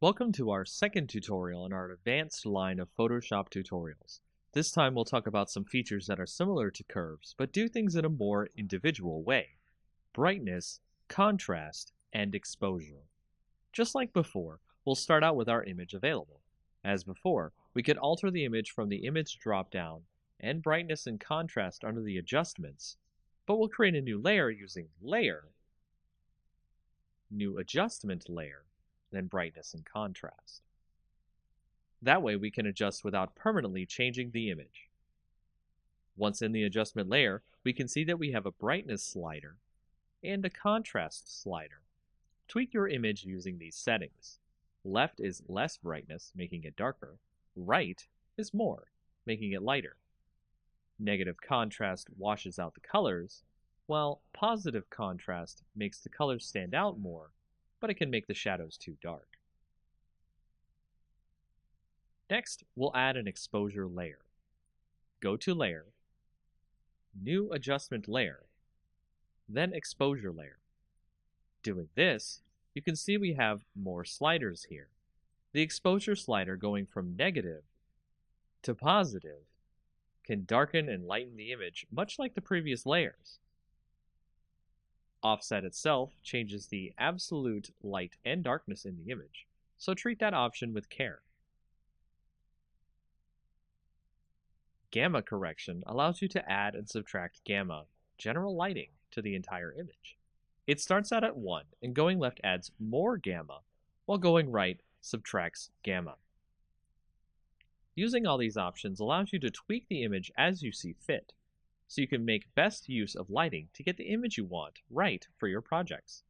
Welcome to our second tutorial in our advanced line of Photoshop tutorials. This time we'll talk about some features that are similar to curves, but do things in a more individual way. Brightness, contrast, and exposure. Just like before, we'll start out with our image available. As before, we could alter the image from the image drop-down and brightness and contrast under the adjustments, but we'll create a new layer using Layer, New Adjustment Layer, then brightness and contrast. That way we can adjust without permanently changing the image. Once in the adjustment layer, we can see that we have a brightness slider and a contrast slider. Tweak your image using these settings. Left is less brightness, making it darker. Right is more, making it lighter. Negative contrast washes out the colors, while positive contrast makes the colors stand out more, but it can make the shadows too dark. Next, we'll add an exposure layer. Go to Layer, New Adjustment Layer, then Exposure Layer. Doing this, you can see we have more sliders here. The exposure slider going from negative to positive can darken and lighten the image much like the previous layers. Offset itself changes the absolute light and darkness in the image, so treat that option with care. Gamma correction allows you to add and subtract gamma, general lighting, to the entire image. It starts out at 1, and going left adds more gamma, while going right subtracts gamma. Using all these options allows you to tweak the image as you see fit, so you can make best use of lighting to get the image you want right for your projects.